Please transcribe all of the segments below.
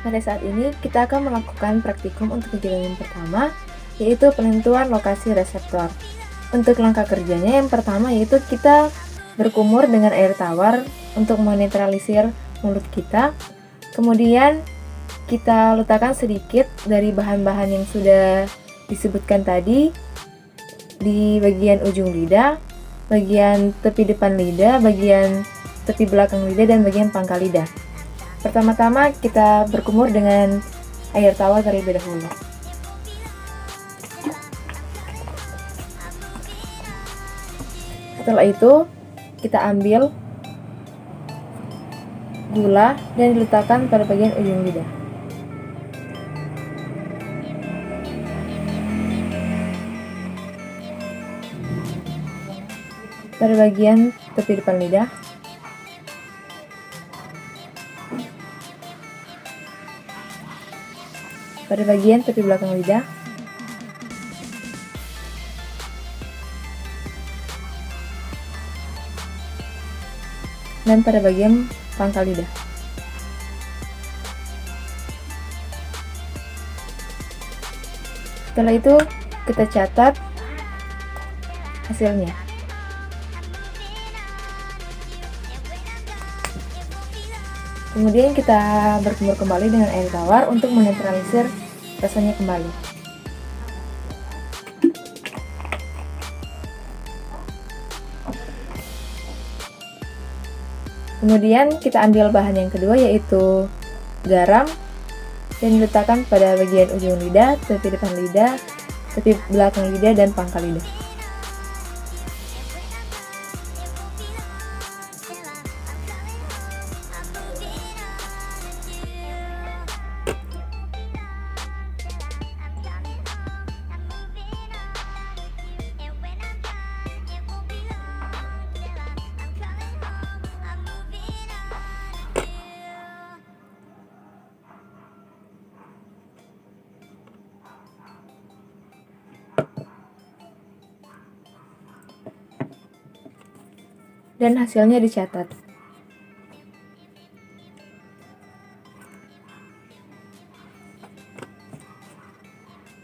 Pada saat ini kita akan melakukan praktikum untuk kegiatan yang pertama, yaitu penentuan lokasi reseptor. Untuk langkah kerjanya yang pertama yaitu kita berkumur dengan air tawar untuk menetralisir mulut kita. Kemudian kita letakkan sedikit dari bahan-bahan yang sudah disebutkan tadi di bagian ujung lidah, bagian tepi depan lidah, bagian tepi belakang lidah, dan bagian pangkal lidah. Pertama-tama kita berkumur dengan air tawar terlebih dahulu. Setelah itu kita ambil gula dan diletakkan pada bagian ujung lidah. Pada bagian tepi depan lidah, pada bagian tepi belakang lidah, dan pada bagian pangkal lidah. Setelah itu kita catat hasilnya. Kemudian kita berkumur kembali dengan air tawar untuk menetralisir rasanya kembali. Kemudian kita ambil bahan yang kedua yaitu garam dan diletakkan pada bagian ujung lidah, tepi depan lidah, tepi belakang lidah, dan pangkal lidah. Dan hasilnya dicatat.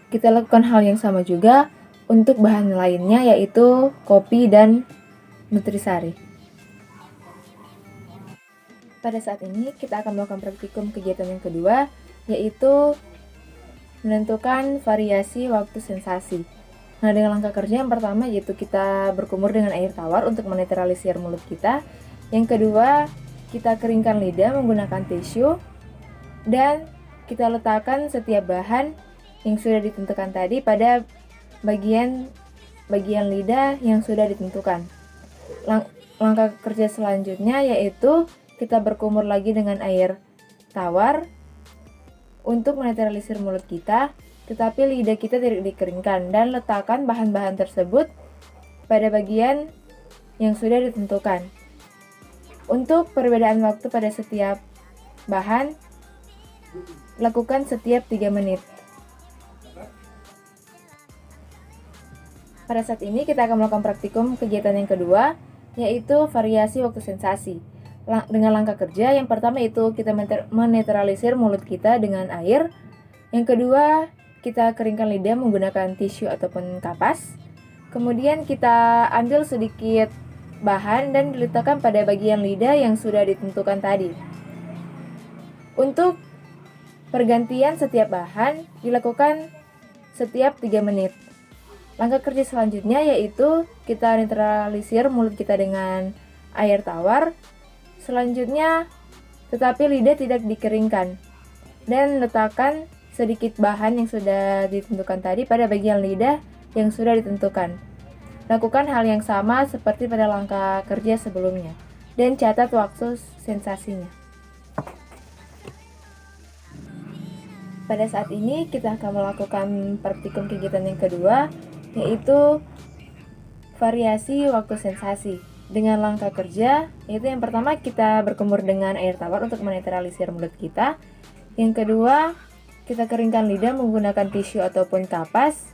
Kita lakukan hal yang sama juga untuk bahan lainnya yaitu kopi dan nutrisari. Pada saat ini kita akan melakukan praktikum kegiatan yang kedua yaitu menentukan variasi waktu sensasi. Nah, dengan langkah kerja yang pertama yaitu kita berkumur dengan air tawar untuk menetralisir mulut kita. Yang kedua, kita keringkan lidah menggunakan tisu dan kita letakkan setiap bahan yang sudah ditentukan tadi pada bagian lidah yang sudah ditentukan. Langkah kerja selanjutnya yaitu kita berkumur lagi dengan air tawar untuk menetralisir mulut kita, tetapi lidah kita tidak dikeringkan, dan letakkan bahan-bahan tersebut pada bagian yang sudah ditentukan. Untuk perbedaan waktu pada setiap bahan, lakukan setiap 3 menit. Pada saat ini kita akan melakukan praktikum kegiatan yang kedua, yaitu variasi waktu sensasi. Dengan langkah kerja, yang pertama itu kita menetralisir mulut kita dengan air. Yang kedua, kita keringkan lidah menggunakan tisu ataupun kapas. Kemudian kita ambil sedikit bahan dan diletakkan pada bagian lidah yang sudah ditentukan tadi. Untuk pergantian setiap bahan dilakukan setiap 3 menit. Langkah kerja selanjutnya yaitu kita netralisir mulut kita dengan air tawar. Selanjutnya, tetapi lidah tidak dikeringkan, dan letakkan sedikit bahan yang sudah ditentukan tadi pada bagian lidah yang sudah ditentukan. Lakukan hal yang sama seperti pada langkah kerja sebelumnya, dan catat waktu sensasinya. Pada saat ini kita akan melakukan praktikum kegiatan yang kedua, yaitu variasi waktu sensasi. Dengan langkah kerja, yaitu yang pertama kita berkumur dengan air tawar untuk menetralisir mulut kita. Yang kedua, kita keringkan lidah menggunakan tisu ataupun kapas.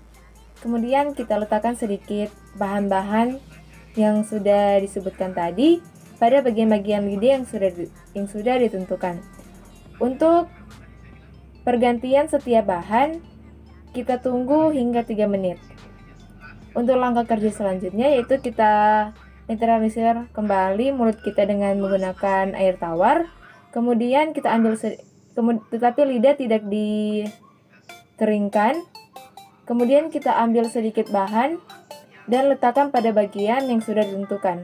Kemudian kita letakkan sedikit bahan-bahan yang sudah disebutkan tadi pada bagian-bagian lidah yang sudah ditentukan. Untuk pergantian setiap bahan kita tunggu hingga 3 menit. Untuk langkah kerja selanjutnya yaitu kita netralisir kembali mulut kita dengan menggunakan air tawar. Kemudian kita ambil tetapi lidah tidak dikeringkan. Kemudian kita ambil sedikit bahan dan letakkan pada bagian yang sudah ditentukan.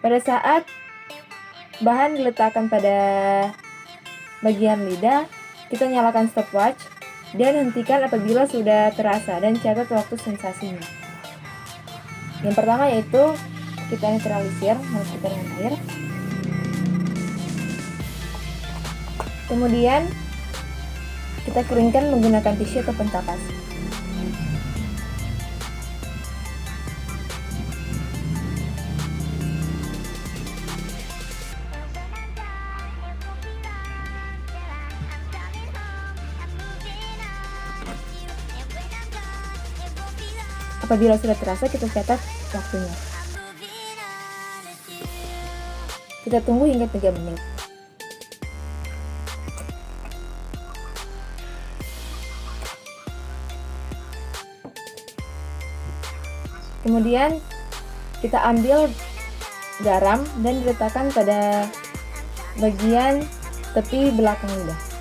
Pada saat bahan diletakkan pada bagian lidah, kita nyalakan stopwatch dan hentikan apabila sudah terasa dan catat waktu sensasinya. Yang pertama yaitu kita netralisir mulut kita dengan air. Kemudian kita keringkan menggunakan tisu atau pentakas. Apabila sudah terasa, kita catat waktunya. Kita tunggu hingga 3 menit. Kemudian kita ambil garam dan diletakkan pada bagian tepi belakang lidah.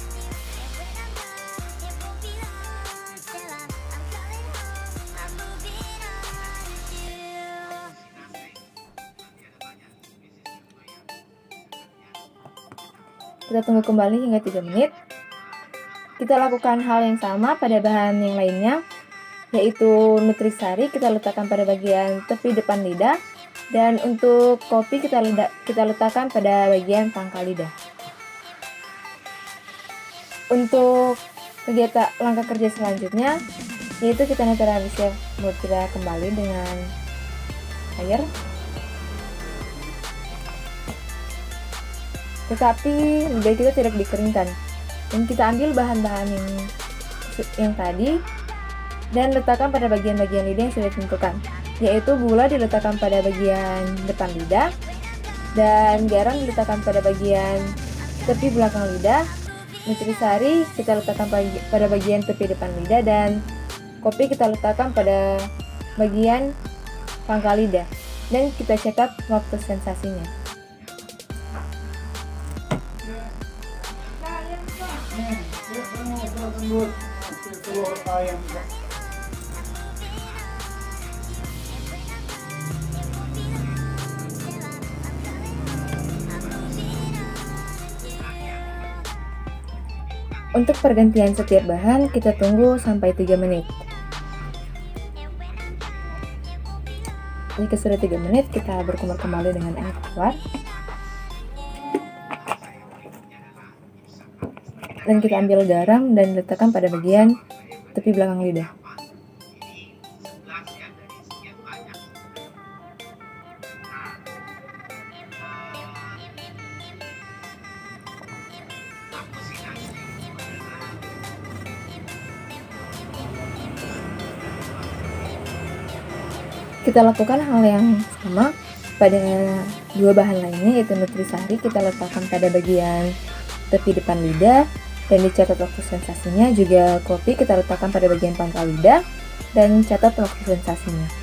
Kita tunggu kembali hingga 3 menit. Kita lakukan hal yang sama pada bahan yang lainnya, yaitu nutrisari kita letakkan pada bagian tepi depan lidah, dan untuk kopi kita letakkan pada bagian pangkal lidah. Untuk kegiatan langkah kerja selanjutnya, yaitu kita netralisir mulut kita kembali dengan air. Tetapi lidah kita tidak dikeringkan, dan kita ambil bahan-bahan yang tadi dan letakkan pada bagian-bagian lidah yang sudah ditentukan, yaitu gula diletakkan pada bagian depan lidah dan garam diletakkan pada bagian tepi belakang lidah. Nutrisari kita letakkan pada bagian tepi depan lidah, dan kopi kita letakkan pada bagian pangkal lidah, dan kita catat waktu sensasinya. Untuk pergantian setiap bahan kita tunggu sampai 3 menit. Jika sudah 3 menit, kita berkumur kembali dengan air tawar. Dan kita ambil garam dan letakkan pada bagian tepi belakang lidah. Kita lakukan hal yang sama pada 2 bahan lainnya, yaitu nutrisari kita letakkan pada bagian tepi depan lidah dan dicatat waktu sensasinya. Juga kopi kita letakkan pada bagian pangkal lidah dan catat waktu sensasinya.